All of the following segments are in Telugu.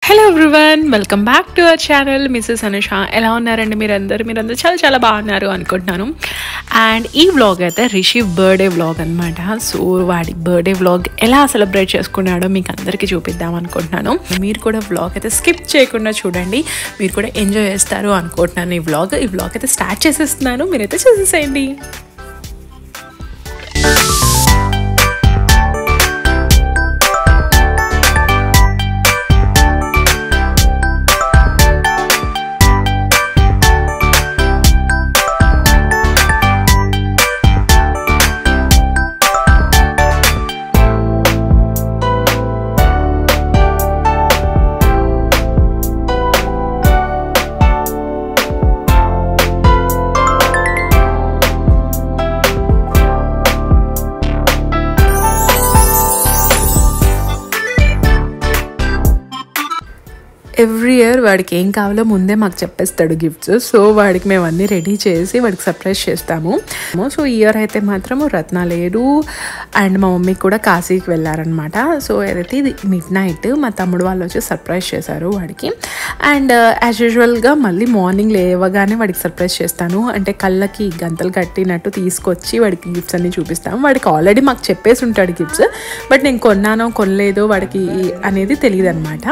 Hello everyone, welcome back to our channel Mrs Anusha. ఎలా ఉన్నారండి మీరందరూ చాలా చాలా బాగున్నారు అనుకుంటున్నాను. అండ్ ఈ వ్లాగ్ అయితే రిషి బర్త్డే వ్లాగ్ అనమాట. సో వాడి బర్త్డే వ్లాగ్ ఎలా సెలబ్రేట్ చేసుకున్నాడో మీకు అందరికీ చూపిద్దాం అనుకుంటున్నాను. మీరు కూడా వ్లాగ్ అయితే స్కిప్ చేయకుండా చూడండి, మీరు కూడా ఎంజాయ్ చేస్తారు అనుకుంటున్నాను. ఈ వ్లాగ్ అయితే స్టార్ట్ చేసేస్తున్నాను, మీరైతే చూసేసేయండి. ఎవ్రీ ఇయర్ వాడికి ఏం కావాలో ముందే మాకు చెప్పేస్తాడు గిఫ్ట్స్. సో వాడికి మేము అన్నీ రెడీ చేసి వాడికి సర్ప్రైజ్ చేస్తాము. సో ఈ ఇయర్ అయితే మాత్రం రత్నాలేరు అండ్ మా మమ్మీ కూడా కాశీకి వెళ్ళారనమాట. సో ఏదైతే ఇది మిడ్ నైట్ మా తమ్ముడు వాళ్ళు వచ్చి సర్ప్రైజ్ చేశారు వాడికి. అండ్ యాజ్ యూజువల్గా మళ్ళీ మార్నింగ్ లేవగానే వాడికి సర్ప్రైజ్ చేస్తాను. అంటే కళ్ళకి గంతలు కట్టినట్టు తీసుకొచ్చి వాడికి గిఫ్ట్స్ అన్నీ చూపిస్తాము. వాడికి ఆల్రెడీ మాకు చెప్పేసి ఉంటాడు గిఫ్ట్స్, బట్ నేను కొన్నానో కొనలేదో వాడికి అనేది తెలియదు అనమాట.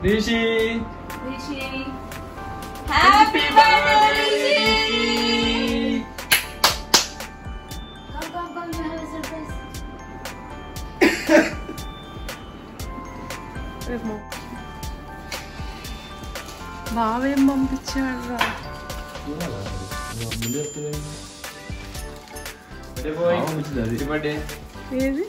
Rishi, happy birthday, Rishi! Come, you have a surprise. బావేం పంపించాడు రా. ఏది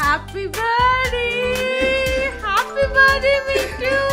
Happy birthday, me too.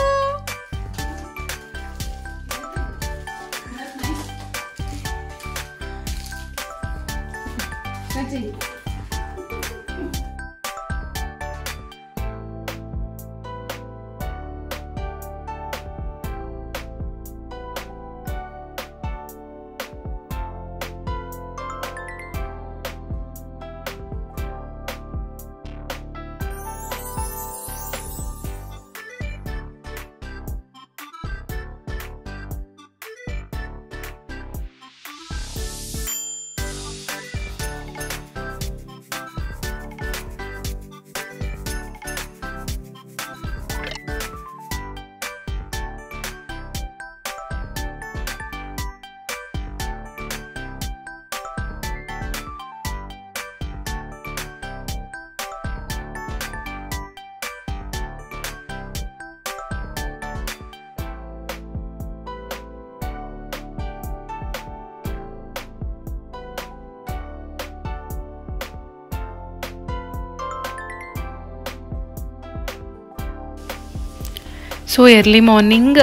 So early morning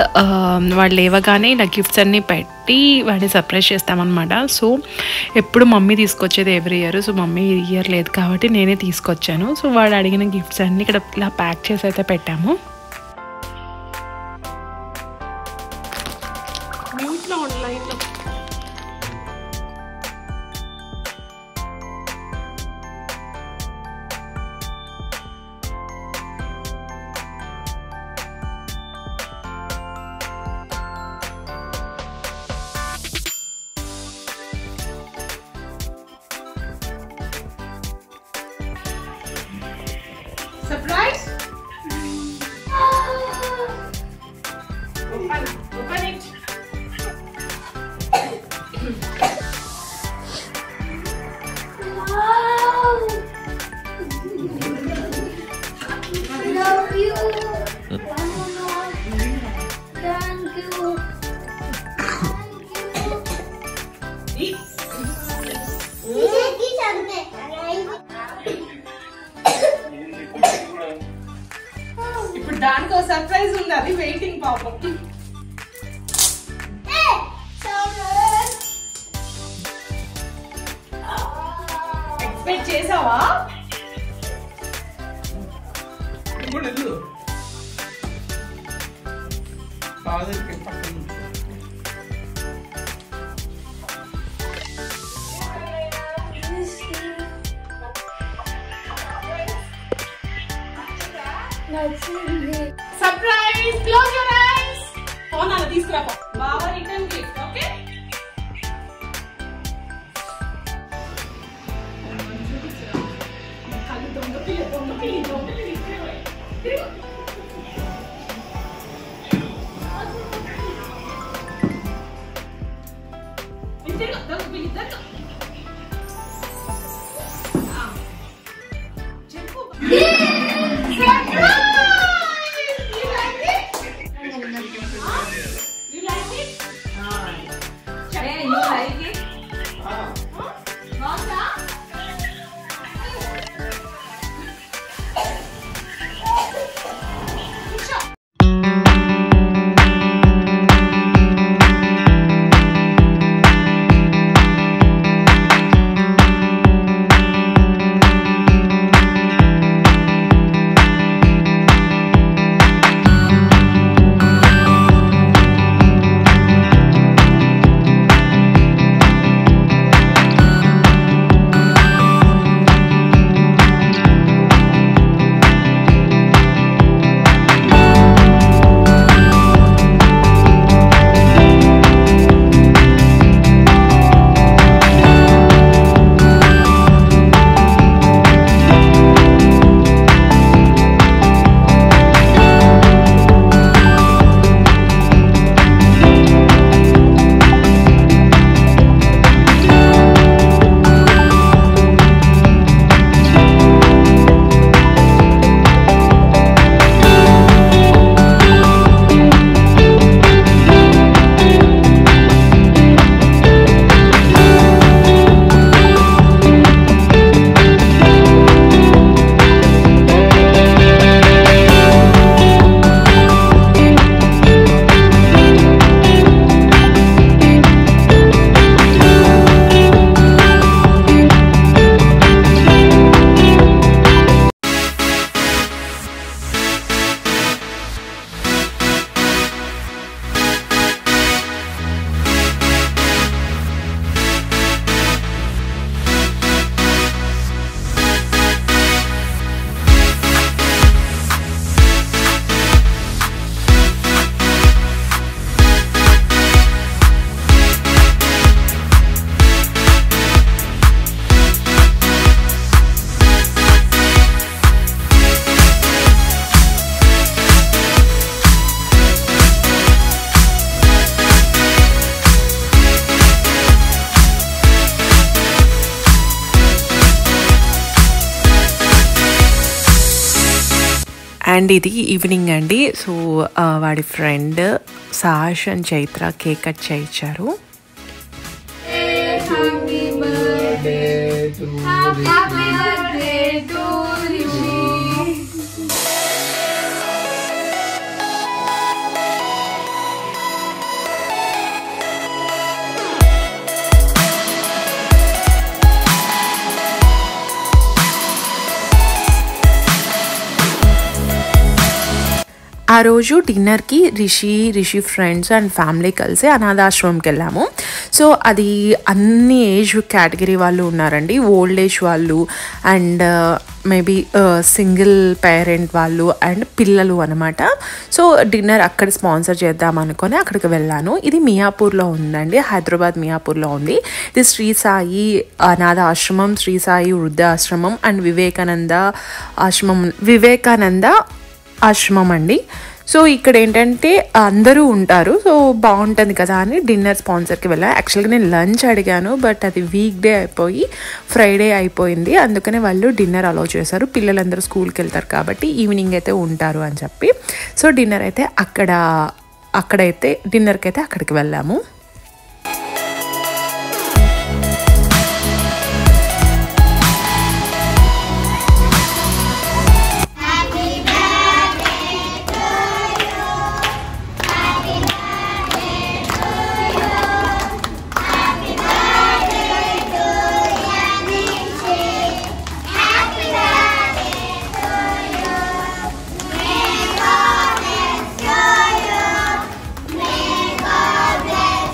వాళ్ళు లేవగానే ఇలా గిఫ్ట్స్ అన్నీ పెట్టి వాడిని సర్ప్రైజ్ చేస్తామన్నమాట. సో ఎప్పుడు మమ్మీ తీసుకొచ్చేది every year. So mummy year లేదు కాబట్టి నేనే తీసుకొచ్చాను. సో వాడు అడిగిన గిఫ్ట్స్ అన్నీ ఇక్కడ ఇలా ప్యాక్ చేసి అయితే పెట్టాము. మ్యూట్లో ఉండు లైన్లో. Surprise? Open it. Wow! Love you. Thank you. ఇప్పుడు దానికి ఒక సర్ప్రైజ్ ఉంది, అది వెయిటింగ్ పాపం. ఎక్స్పెక్ట్ చేసావా? Surprise! Close your eyes. Phone ala తీసుకురా. బావ రిటర్న్ గిఫ్ట్, ఓకే? కళ్ళు దొంగపిల్లి చెప్పు. అండ్ ఇది ఈవినింగ్ అండి. సో వాడి friend Sash and Chaitra cake cut చేయించారు. ఆ రోజు డిన్నర్కి రిషి ఫ్రెండ్స్ అండ్ ఫ్యామిలీ కలిసి అనాథాశ్రమంకి వెళ్ళాము. సో అది అన్ని ఏజ్ కేటగిరీ వాళ్ళు ఉన్నారండి, ఓల్డ్ ఏజ్ వాళ్ళు అండ్ మేబీ సింగిల్ పేరెంట్ వాళ్ళు అండ్ పిల్లలు అనమాట. సో డిన్నర్ అక్కడ స్పాన్సర్ చేద్దాం అనుకొని అక్కడికి వెళ్ళాను. ఇది మియాపూర్లో ఉందండి, హైదరాబాద్ మియాపూర్లో ఉంది. ఇది శ్రీ సాయి అనాథ ఆశ్రమం, శ్రీ సాయి వృద్ధాశ్రమం అండ్ వివేకానంద ఆశ్రమం అండి. సో ఇక్కడ ఏంటంటే అందరూ ఉంటారు, సో బాగుంటుంది కదా అని డిన్నర్ స్పాన్సర్కి వెళ్ళాను. యాక్చువల్గా నేను లంచ్ అడిగాను, బట్ అది వీక్ డే అయిపోయి ఫ్రైడే అయిపోయింది, అందుకనే వాళ్ళు డిన్నర్ అలౌ చేశారు. పిల్లలందరూ స్కూల్కి వెళ్తారు కాబట్టి ఈవినింగ్ అయితే ఉంటారు అని చెప్పి. సో డిన్నర్ అయితే డిన్నర్కి అయితే అక్కడికి వెళ్ళాము. May God bless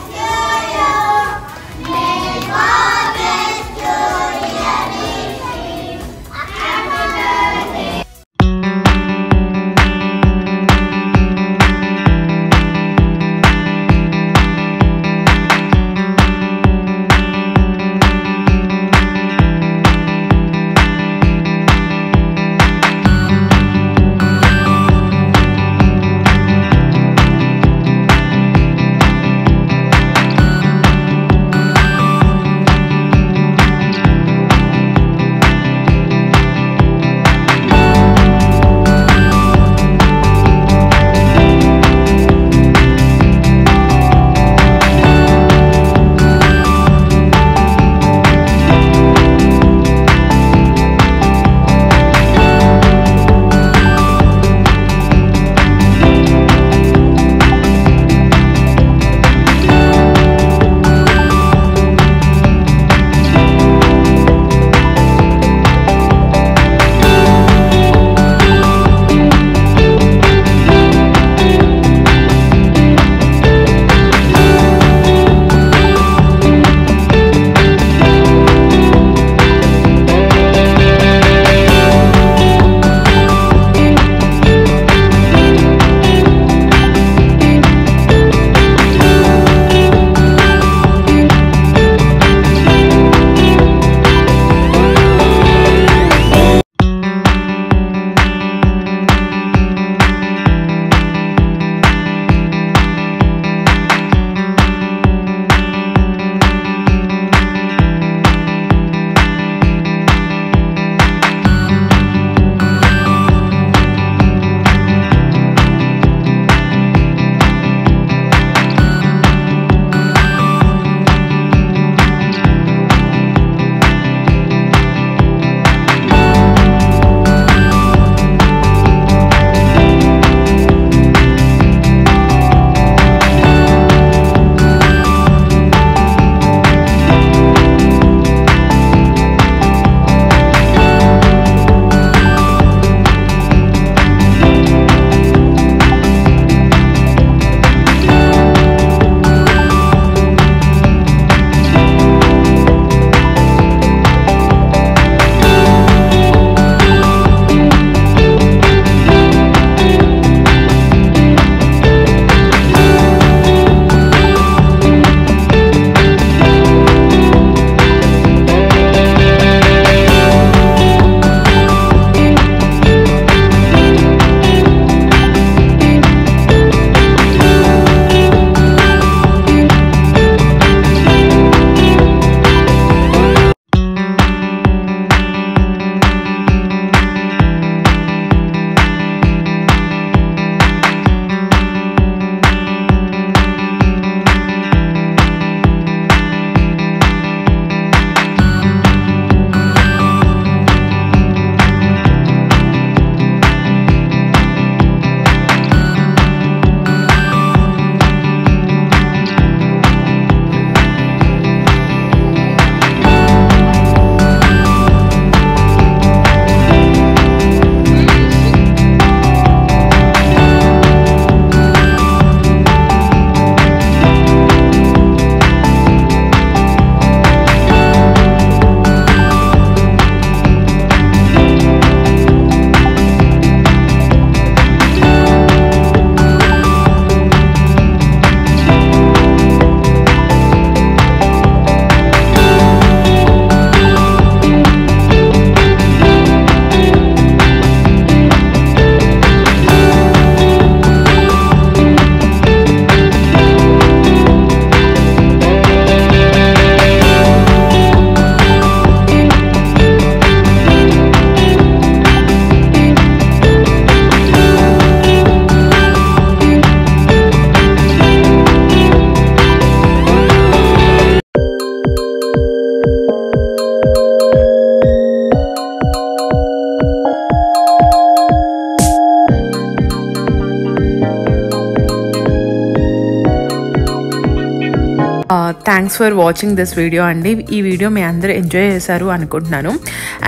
thanks for watching this video అండి. ఈ వీడియో మీ అందరూ ఎంజాయ్ చేశారు అనుకుంటున్నాను.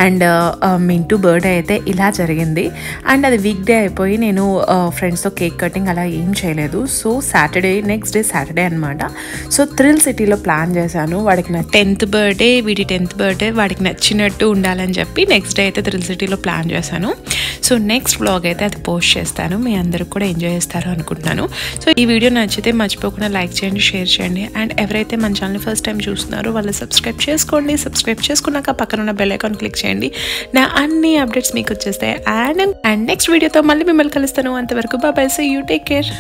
అండ్ మింటూ బర్త్డే అయితే ఇలా జరిగింది. అండ్ అది వీక్ డే అయిపోయి నేను ఫ్రెండ్స్తో కేక్ కటింగ్ అలా ఏం చేయలేదు. సో నెక్స్ట్ డే సాటర్డే అనమాట. సో థ్రిల్ సిటీలో ప్లాన్ చేశాను. వాడికి నా 10th బర్త్డే, వీడి 10th బర్త్డే వాడికి నచ్చినట్టు ఉండాలని చెప్పి నెక్స్ట్ డే అయితే థ్రిల్ సిటీలో ప్లాన్ చేశాను. సో నెక్స్ట్ వ్లాగ్ అయితే అది పోస్ట్ చేస్తాను. మీ అందరూ కూడా ఎంజాయ్ చేస్తారు అనుకుంటున్నాను. సో ఈ వీడియో నచ్చితే మర్చిపోకుండా లైక్ చేయండి, షేర్ చేయండి. అండ్ ఎవరైతే మన ఛానల్ ఫస్ట్ టైం చూస్తున్నారో వాళ్ళు సబ్స్క్రైబ్ చేసుకోండి. సబ్స్క్రైబ్ చేసుకున్నాక పక్కన ఉన్న బెల్ ఐకాన్ క్లిక్ చేయండి. నా అన్ని అప్డేట్స్ మీకు వచ్చేస్తాయి. అండ్ నెక్స్ట్ వీడియోతో మళ్ళీ మిమ్మల్ని కలుస్తాను. అంతవరకు bye. See you, take care.